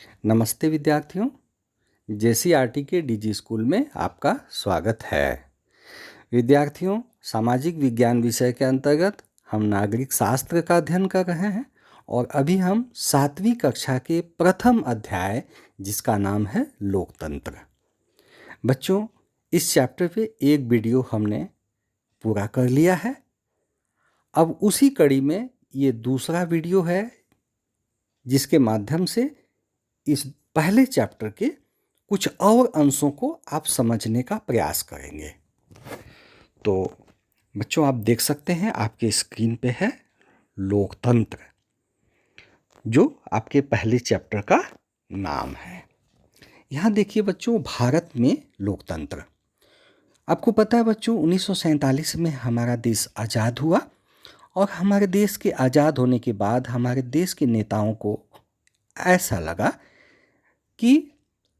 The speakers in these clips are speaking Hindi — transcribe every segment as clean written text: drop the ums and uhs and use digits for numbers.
नमस्ते विद्यार्थियों, जेसीईआरटी के डीजी स्कूल में आपका स्वागत है। विद्यार्थियों, सामाजिक विज्ञान विषय के अंतर्गत हम नागरिक शास्त्र का अध्ययन कर रहे हैं और अभी हम 7वीं कक्षा के प्रथम अध्याय जिसका नाम है लोकतंत्र। बच्चों, इस चैप्टर पे एक वीडियो हमने पूरा कर लिया है। अब उसी कड़ी में ये दूसरा वीडियो है जिसके माध्यम से इस पहले चैप्टर के कुछ और अंशों को आप समझने का प्रयास करेंगे। तो बच्चों, आप देख सकते हैं आपके स्क्रीन पे है लोकतंत्र, जो आपके पहले चैप्टर का नाम है। यहाँ देखिए बच्चों, भारत में लोकतंत्र। आपको पता है बच्चों, 1947 में हमारा देश आज़ाद हुआ और हमारे देश के आज़ाद होने के बाद हमारे देश के नेताओं को ऐसा लगा कि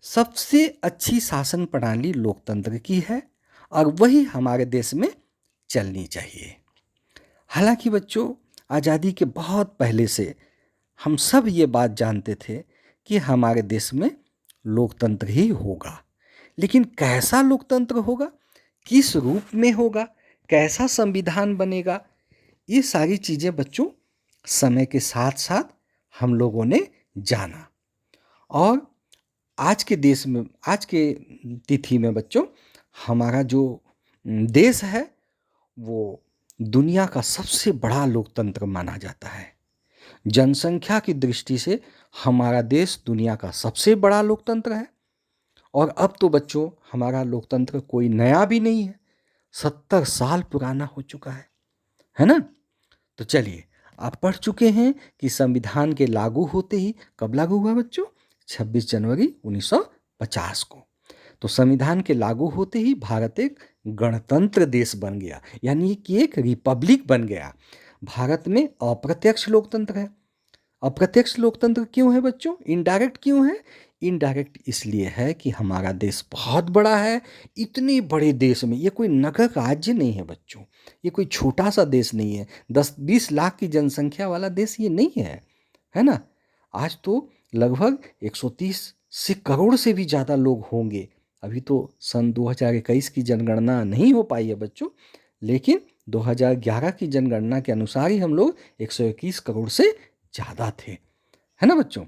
सबसे अच्छी शासन प्रणाली लोकतंत्र की है और वही हमारे देश में चलनी चाहिए। हालांकि बच्चों, आज़ादी के बहुत पहले से हम सब ये बात जानते थे कि हमारे देश में लोकतंत्र ही होगा, लेकिन कैसा लोकतंत्र होगा, किस रूप में होगा, कैसा संविधान बनेगा, ये सारी चीज़ें बच्चों समय के साथ साथ हम लोगों ने जाना। और आज के देश में, आज के तिथि में बच्चों, हमारा जो देश है वो दुनिया का सबसे बड़ा लोकतंत्र माना जाता है। जनसंख्या की दृष्टि से हमारा देश दुनिया का सबसे बड़ा लोकतंत्र है। और अब तो बच्चों हमारा लोकतंत्र कोई नया भी नहीं है, 70 साल पुराना हो चुका है ना। तो चलिए, आप पढ़ चुके हैं कि संविधान के लागू होते ही, कब लागू हुआ बच्चों? 26 जनवरी 1950 को। तो संविधान के लागू होते ही भारत एक गणतंत्र देश बन गया, यानी कि एक रिपब्लिक बन गया। भारत में अप्रत्यक्ष लोकतंत्र है। अप्रत्यक्ष लोकतंत्र क्यों है बच्चों? इनडायरेक्ट क्यों है? इनडायरेक्ट इसलिए है कि हमारा देश बहुत बड़ा है। इतने बड़े देश में, ये कोई नगर राज्य नहीं है बच्चों, ये कोई छोटा सा देश नहीं है। 10-20 लाख की जनसंख्या वाला देश ये नहीं है ना। आज तो लगभग 130 से करोड़ से भी ज़्यादा लोग होंगे। अभी तो सन 2021 की जनगणना नहीं हो पाई है बच्चों, लेकिन 2011 की जनगणना के अनुसार ही हम लोग 121 करोड़ से ज़्यादा थे, है ना बच्चों।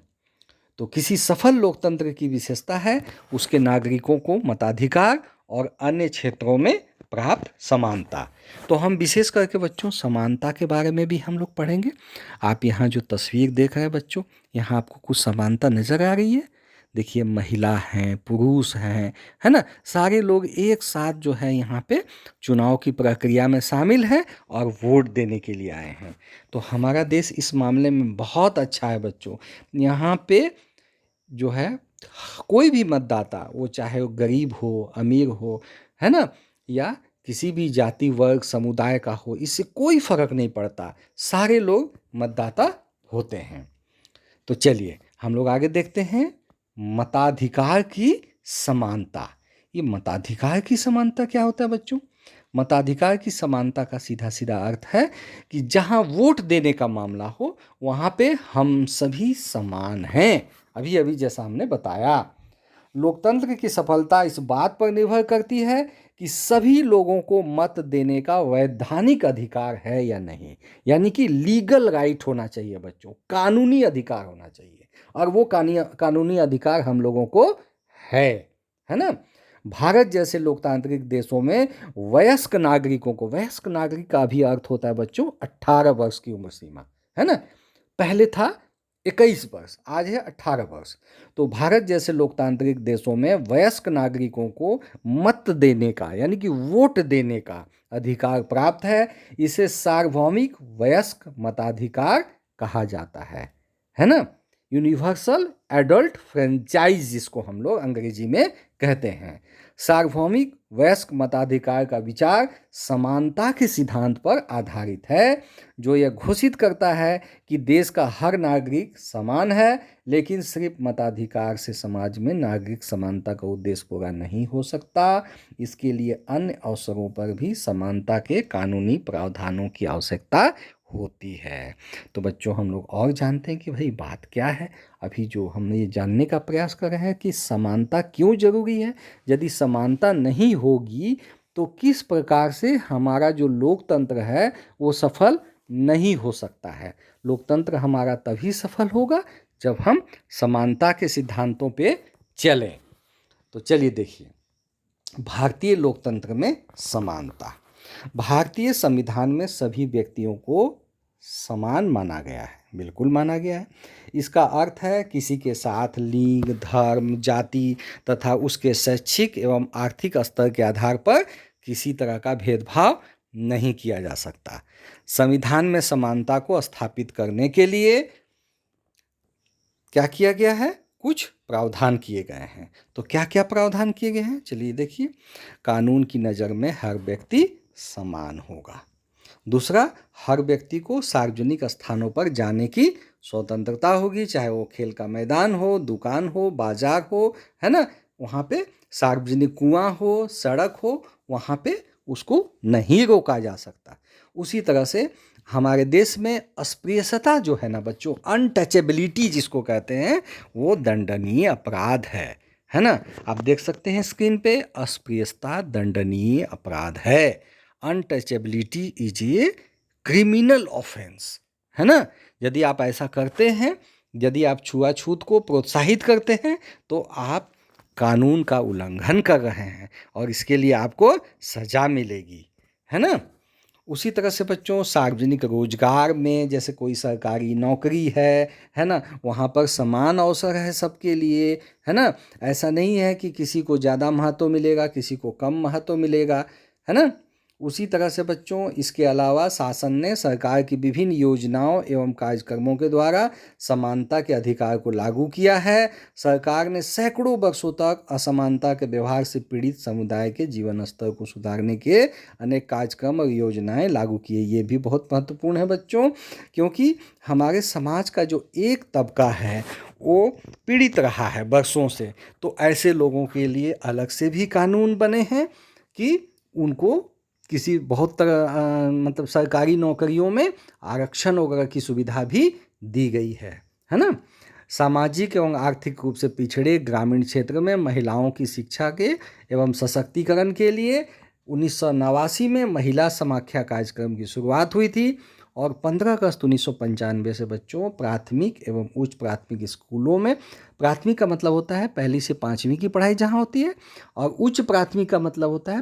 तो किसी सफल लोकतंत्र की विशेषता है उसके नागरिकों को मताधिकार और अन्य क्षेत्रों में प्राप्त समानता। तो हम विशेष करके बच्चों समानता के बारे में भी हम लोग पढ़ेंगे। आप यहाँ जो तस्वीर देख रहे हैं बच्चों, यहाँ आपको कुछ समानता नज़र आ रही है। देखिए, महिला हैं, पुरुष हैं, है ना, सारे लोग एक साथ जो है यहाँ पे चुनाव की प्रक्रिया में शामिल हैं और वोट देने के लिए आए हैं। तो हमारा देश इस मामले में बहुत अच्छा है बच्चों। यहाँ पे जो है कोई भी मतदाता, वो चाहे वो गरीब हो, अमीर हो, है ना, या किसी भी जाति वर्ग समुदाय का हो, इससे कोई फर्क नहीं पड़ता, सारे लोग मतदाता होते हैं। तो चलिए हम लोग आगे देखते हैं मताधिकार की समानता। ये मताधिकार की समानता क्या होता है बच्चों? मताधिकार की समानता का सीधा सीधा अर्थ है कि जहां वोट देने का मामला हो वहां पे हम सभी समान हैं। अभी अभी जैसा हमने बताया, लोकतंत्र की सफलता इस बात पर निर्भर करती है कि सभी लोगों को मत देने का वैधानिक अधिकार है या नहीं, यानी कि लीगल राइट होना चाहिए बच्चों, कानूनी अधिकार होना चाहिए। और वो कानूनी अधिकार हम लोगों को है ना। भारत जैसे लोकतांत्रिक देशों में वयस्क नागरिकों को, वयस्क नागरिक का भी अर्थ होता है बच्चों 18 वर्ष की उम्र सीमा, है ना। पहले था 21 वर्ष, आज है 18 वर्ष। तो भारत जैसे लोकतांत्रिक देशों में वयस्क नागरिकों को मत देने का, यानी कि वोट देने का अधिकार प्राप्त है। इसे सार्वभौमिक वयस्क मताधिकार कहा जाता है ना। यूनिवर्सल एडल्ट फ्रेंचाइज जिसको हम लोग अंग्रेजी में कहते हैं। सार्वभौमिक वयस्क मताधिकार का विचार समानता के सिद्धांत पर आधारित है, जो यह घोषित करता है कि देश का हर नागरिक समान है, लेकिन सिर्फ मताधिकार से समाज में नागरिक समानता का उद्देश्य पूरा नहीं हो सकता। इसके लिए अन्य अवसरों पर भी समानता के कानूनी प्रावधानों की आवश्यकता होती है। तो बच्चों हम लोग और जानते हैं कि भाई बात क्या है। अभी जो हमने ये जानने का प्रयास कर रहे हैं कि समानता क्यों जरूरी है। यदि समानता नहीं होगी तो किस प्रकार से हमारा जो लोकतंत्र है वो सफल नहीं हो सकता है। लोकतंत्र हमारा तभी सफल होगा जब हम समानता के सिद्धांतों पे चलें। तो चलिए देखिए, भारतीय लोकतंत्र में समानता। भारतीय संविधान में सभी व्यक्तियों को समान माना गया है, बिल्कुल माना गया है। इसका अर्थ है किसी के साथ लिंग, धर्म, जाति तथा उसके शैक्षिक एवं आर्थिक स्तर के आधार पर किसी तरह का भेदभाव नहीं किया जा सकता। संविधान में समानता को स्थापित करने के लिए क्या किया गया है, कुछ प्रावधान किए गए हैं। तो क्या क्या प्रावधान किए गए हैं, चलिए देखिए। कानून की नज़र में हर व्यक्ति समान होगा। दूसरा, हर व्यक्ति को सार्वजनिक स्थानों पर जाने की स्वतंत्रता होगी, चाहे वो खेल का मैदान हो, दुकान हो, बाजार हो, है ना, वहाँ पे सार्वजनिक कुआं हो, सड़क हो, वहाँ पे उसको नहीं रोका जा सकता। उसी तरह से हमारे देश में अस्पृश्यता जो है ना बच्चों, अनटचेबिलिटी जिसको कहते हैं, वो दंडनीय अपराध है ना। आप देख सकते हैं स्क्रीन पे, अस्पृश्यता दंडनीय अपराध है। Untouchability is a criminal offence, है ना। यदि आप ऐसा करते हैं, यदि आप छुआछूत को प्रोत्साहित करते हैं तो आप कानून का उल्लंघन कर रहे हैं और इसके लिए आपको सजा मिलेगी, है ना। उसी तरह से बच्चों सार्वजनिक रोजगार में, जैसे कोई सरकारी नौकरी है ना, वहाँ पर समान अवसर है सबके लिए, है ना। ऐसा नहीं है कि किसी को ज़्यादा महत्व मिलेगा, किसी को कम महत्व मिलेगा, है ना। उसी तरह से बच्चों इसके अलावा शासन ने सरकार की विभिन्न योजनाओं एवं कार्यक्रमों के द्वारा समानता के अधिकार को लागू किया है। सरकार ने सैकड़ों वर्षों तक असमानता के व्यवहार से पीड़ित समुदाय के जीवन स्तर को सुधारने के अनेक कार्यक्रम और योजनाएं लागू किए। ये भी बहुत महत्वपूर्ण है बच्चों, क्योंकि हमारे समाज का जो एक तबका है वो पीड़ित रहा है वर्षों से। तो ऐसे लोगों के लिए अलग से भी कानून बने हैं कि उनको किसी बहुत तरह मतलब सरकारी नौकरियों में आरक्षण वगैरह की सुविधा भी दी गई है ना। सामाजिक एवं आर्थिक रूप से पिछड़े ग्रामीण क्षेत्र में महिलाओं की शिक्षा के एवं सशक्तिकरण के लिए 1989 में महिला समाख्या कार्यक्रम की शुरुआत हुई थी और 15 अगस्त 1995 से बच्चों प्राथमिक एवं उच्च प्राथमिक स्कूलों में, प्राथमिक का मतलब होता है पहली से पाँचवीं की पढ़ाई जहाँ होती है, और उच्च प्राथमिक का मतलब होता है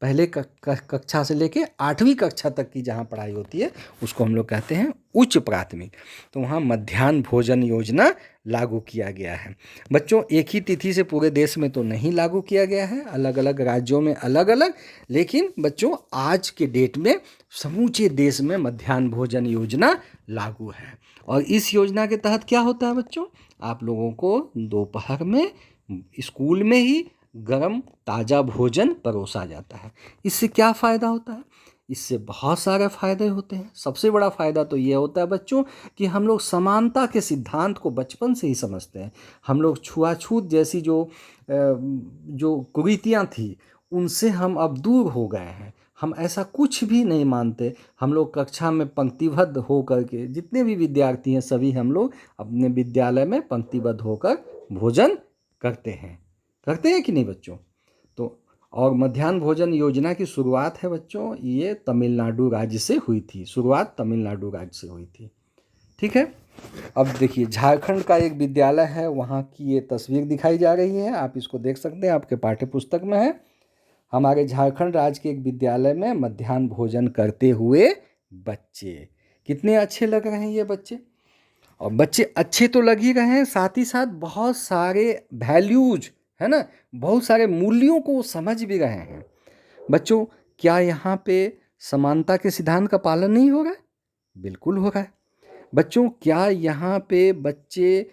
पहले कक्षा से लेके 8वीं कक्षा तक की जहाँ पढ़ाई होती है उसको हम लोग कहते हैं उच्च प्राथमिक। तो वहाँ मध्याह्न भोजन योजना लागू किया गया है। बच्चों एक ही तिथि से पूरे देश में तो नहीं लागू किया गया है, अलग अलग राज्यों में अलग अलग, लेकिन बच्चों आज के डेट में समूचे देश में मध्याह्न भोजन योजना लागू है। और इस योजना के तहत क्या होता है बच्चों, आप लोगों को दोपहर में स्कूल में ही गरम ताज़ा भोजन परोसा जाता है। इससे क्या फ़ायदा होता है, इससे बहुत सारे फ़ायदे होते हैं। सबसे बड़ा फ़ायदा तो ये होता है बच्चों कि हम लोग समानता के सिद्धांत को बचपन से ही समझते हैं। हम लोग छुआछूत जैसी जो कुरीतियाँ थी उनसे हम अब दूर हो गए हैं। हम ऐसा कुछ भी नहीं मानते। हम लोग कक्षा में पंक्तिबद्ध होकर के, जितने भी विद्यार्थी हैं सभी हम लोग अपने विद्यालय में पंक्तिबद्ध होकर भोजन करते हैं कि नहीं बच्चों। तो और मध्याह्न भोजन योजना की शुरुआत है बच्चों, ये तमिलनाडु राज्य से हुई थी, शुरुआत तमिलनाडु राज्य से हुई थी, ठीक है। अब देखिए झारखंड का एक विद्यालय है, वहाँ की ये तस्वीर दिखाई जा रही है, आप इसको देख सकते हैं, आपके पाठ्य पुस्तक में है। हमारे झारखंड राज्य के एक विद्यालय में मध्याह्न भोजन करते हुए बच्चे, कितने अच्छे लग रहे हैं ये बच्चे। और बच्चे अच्छे तो लग ही रहे हैं, साथ ही साथ बहुत सारे वैल्यूज, है ना, बहुत सारे मूल्यों को समझ भी रहे हैं। बच्चों क्या यहाँ पे समानता के सिद्धांत का पालन नहीं हो रहा है? बिल्कुल हो रहा है। बच्चों क्या यहाँ पे बच्चे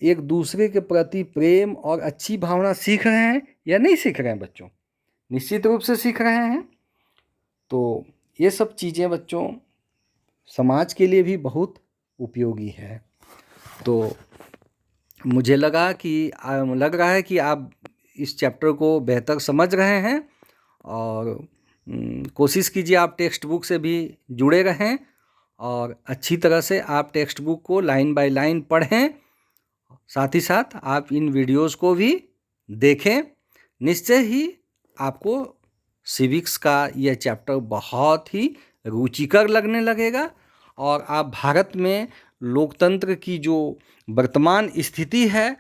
एक दूसरे के प्रति प्रेम और अच्छी भावना सीख रहे हैं या नहीं सीख रहे हैं बच्चों? निश्चित रूप से सीख रहे हैं। तो ये सब चीज़ें बच्चों समाज के लिए भी बहुत उपयोगी है। तो मुझे लग रहा है कि आप इस चैप्टर को बेहतर समझ रहे हैं और कोशिश कीजिए आप टेक्स्ट बुक से भी जुड़े रहें और अच्छी तरह से आप टेक्स्ट बुक को लाइन बाय लाइन पढ़ें, साथ ही साथ आप इन वीडियोस को भी देखें। निश्चय ही आपको सिविक्स का यह चैप्टर बहुत ही रुचिकर लगने लगेगा और आप भारत में लोकतंत्र की जो वर्तमान स्थिति है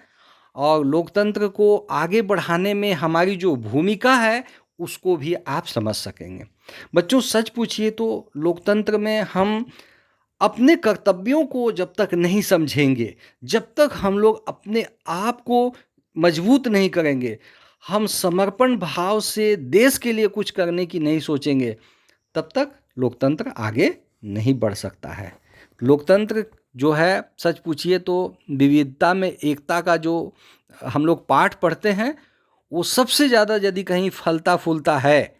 और लोकतंत्र को आगे बढ़ाने में हमारी जो भूमिका है उसको भी आप समझ सकेंगे। बच्चों, सच पूछिए तो लोकतंत्र में हम अपने कर्तव्यों को जब तक नहीं समझेंगे, जब तक हम लोग अपने आप को मजबूत नहीं करेंगे, हम समर्पण भाव से देश के लिए कुछ करने की नहीं सोचेंगे, तब तक लोकतंत्र आगे नहीं बढ़ सकता है। लोकतंत्र जो है, सच पूछिए तो विविधता में एकता का जो हम लोग पाठ पढ़ते हैं, वो सबसे ज़्यादा यदि कहीं फलता फूलता है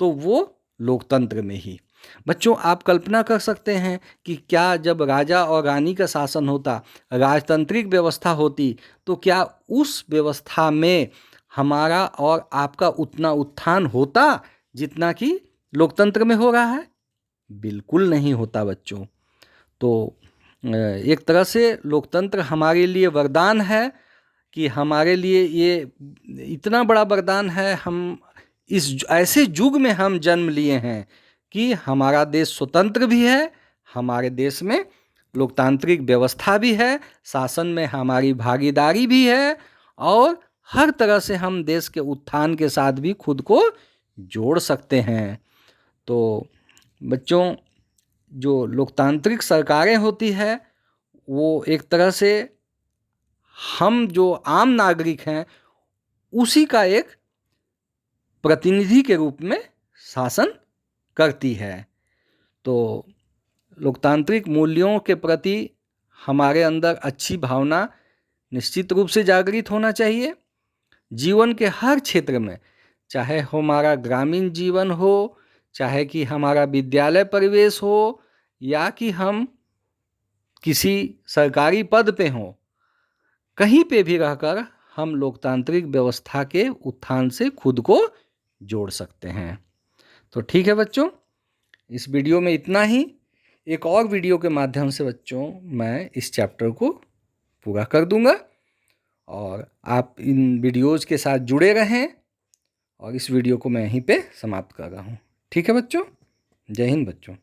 तो वो लोकतंत्र में ही। बच्चों, आप कल्पना कर सकते हैं कि क्या जब राजा और रानी का शासन होता, राजतांत्रिक व्यवस्था होती, तो क्या उस व्यवस्था में हमारा और आपका उतना उत्थान होता जितना कि लोकतंत्र में हो रहा है? बिल्कुल नहीं होता बच्चों। तो एक तरह से लोकतंत्र हमारे लिए वरदान है कि हमारे लिए ये इतना बड़ा वरदान है, हम इस ऐसे युग में हम जन्म लिए हैं कि हमारा देश स्वतंत्र भी है, हमारे देश में लोकतांत्रिक व्यवस्था भी है, शासन में हमारी भागीदारी भी है और हर तरह से हम देश के उत्थान के साथ भी खुद को जोड़ सकते हैं। तो बच्चों, जो लोकतांत्रिक सरकारें होती है वो एक तरह से हम जो आम नागरिक हैं उसी का एक प्रतिनिधि के रूप में शासन करती है। तो लोकतांत्रिक मूल्यों के प्रति हमारे अंदर अच्छी भावना निश्चित रूप से जागृत होना चाहिए। जीवन के हर क्षेत्र में, चाहे हमारा ग्रामीण जीवन हो, चाहे कि हमारा विद्यालय परिवेश हो या कि हम किसी सरकारी पद पे हों, कहीं पे भी रहकर हम लोकतांत्रिक व्यवस्था के उत्थान से खुद को जोड़ सकते हैं। तो ठीक है बच्चों, इस वीडियो में इतना ही। एक और वीडियो के माध्यम से बच्चों मैं इस चैप्टर को पूरा कर दूंगा और आप इन वीडियोज़ के साथ जुड़े रहें और इस वीडियो को मैं यहीं पे समाप्त कर रहा हूँ। ठीक है बच्चों, जय हिंद बच्चों।